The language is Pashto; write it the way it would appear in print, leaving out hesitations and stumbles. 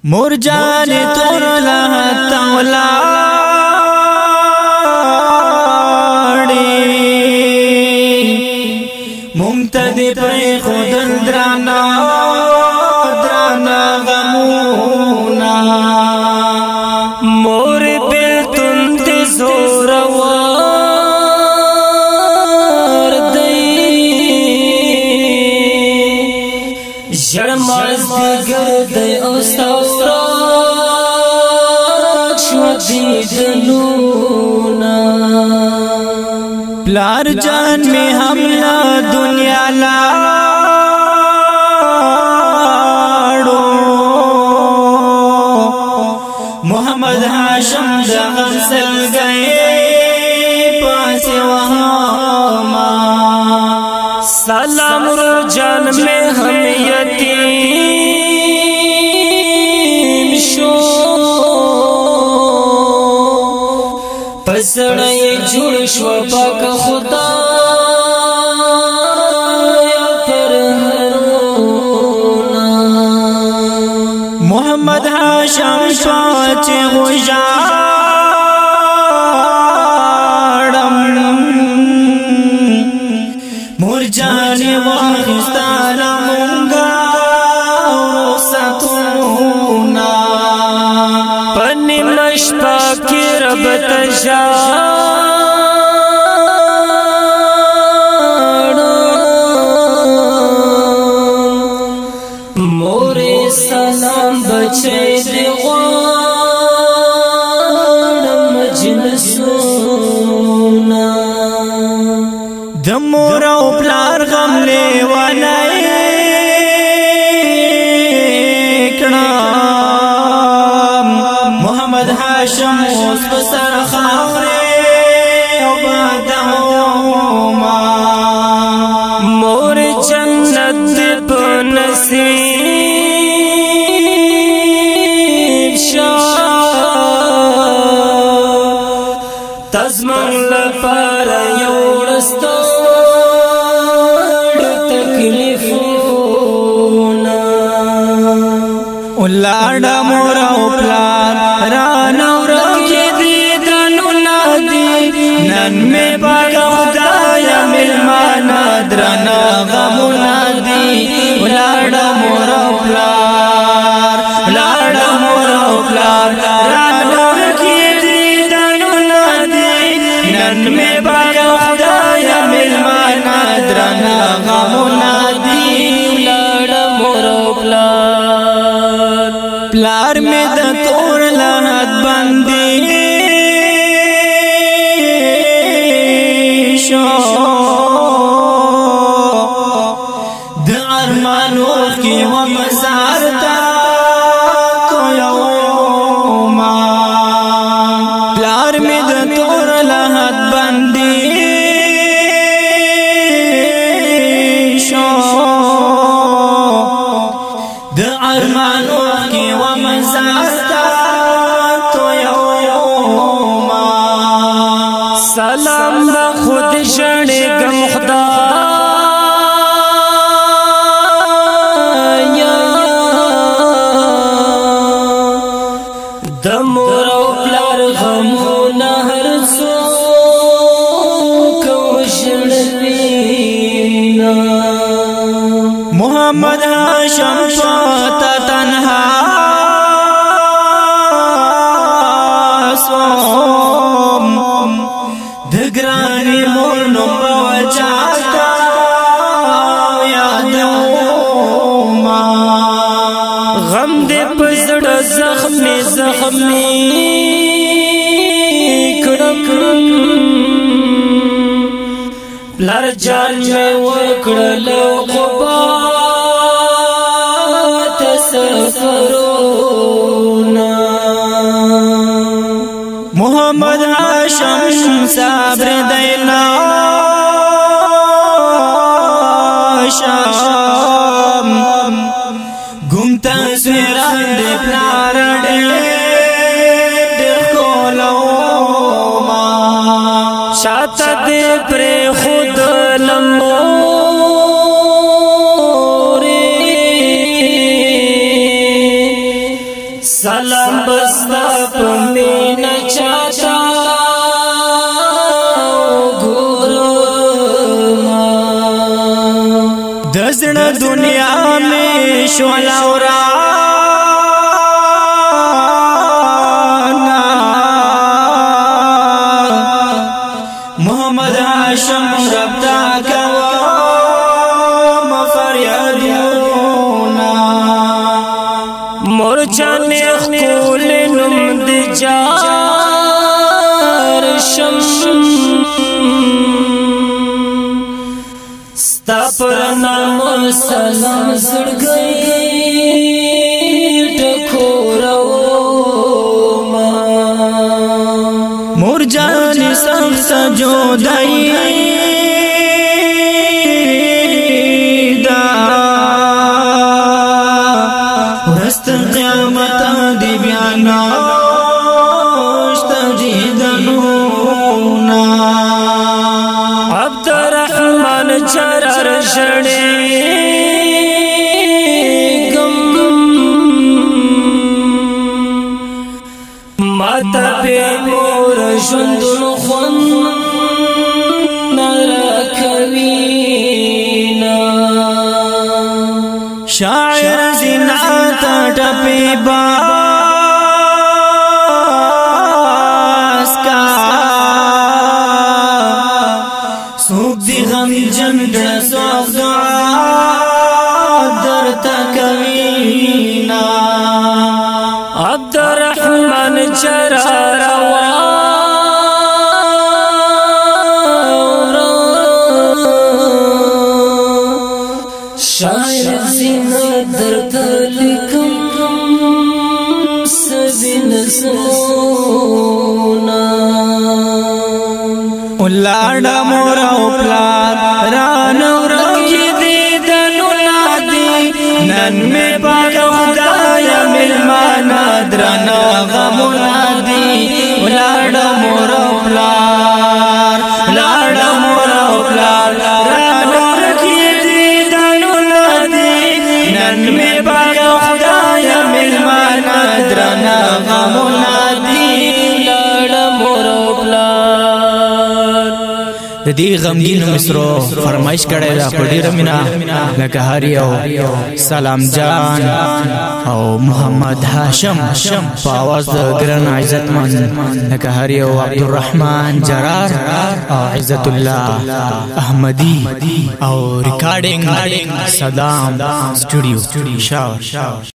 مرجانی تور لحد تولاری ممتدی پری خودل درانا غمونا مور بیلتن تی زوروار دی جرماز دیگر دی اوستاورات شو دیدنونا پلار جان میں حملہ دنیا لاڑو محمد ہاشم دغم سل گئے پاس وہاں سلام رو جان میں ہم یتیم شو پسڑے جوڑ شو پاک خدا محمد ہاشم پاچ غجارم مرجانی واخستان منگا ورسطونا پنی مشپا کی رب تجارم موری سلام بچے دی غوان مجلسونا دمور او پلار غم لیوانائی اکڑام محمد ہاشم اس بسر خاوری او بادہوما مور جنت بنصیب تزمن لپار یوڑستان تکلیفونا اولاڑا مورا اوپلار رانا ورکی دیدنو نادی نن میں باگا خدایا ملمانا درنا غمو نادی اولاڑا مورا اوپلار اولاڑا مورا اوپلار رانا ورکی دیدنو نادی نن میں باگا خدایا ملمانا درنا غمو نادی اولاڑا مورا اوپلار پلار میں دا تور لحد بندی شو دا ارمانو کی ومزار دا کو یوما پلار میں دا تور لحد بندی شو دا ارمانو کی ومزار دا تو یوما سلام دا خود جڑے گم خدا دمور او پلار غمونا ہر سوک وشڑوینا محمد ہاشم پاتا تنہا سوم دگرانی مورنو بوجاتا یادوما غم دے پزڑ زخمی کڑم لر جان میں وکڑلو قبات سفرونا محمد ہاشم صبر دینا شام گمتا سویران دے پلارڈے شاتا دے پر خود لموری سلام بستا پمینا چاچا گورما دزن دنیا میں شولا ورانا محمد هاشم رب تا کوام فریادونا مرجانی خول نمد جار شم ستا پر نام سلام زړګي ټکورو ما مرجانی سخت جودای دا ورست قیامت دی بیانا اشتجیدنونا عبدالرحمن جرار شړېږم ماته به مور ژوندون خوند نراکوینا شاعر زینات ټپې باس کا سوک دی غم جنډ سوک دعا درته کوینا عبدالرحمن جرار شاعر زینت درته لیکم سبین سونا ولاړه مور او پلار رانه ورکی دي دنو نادي نن می پاک خدایا ملمانا درنا غمونا دي ولاړه مور او پلار ولاړه مور او پلار رانه ورکی دي دنو نادي نن می پاک خدایا ملمانا درنا غمونا دي ولاړه مور او پلار د دې غمګین مصرو فرمایش کړی دا په ډیره مینا لکه هر یو سلام جان او محمد هاشم په आवाज د ګران عزتمن لکه هر یو عبدالرحمن جرار او عزت الله احمدی او ریکارډینګ صدام سټوډیو شاو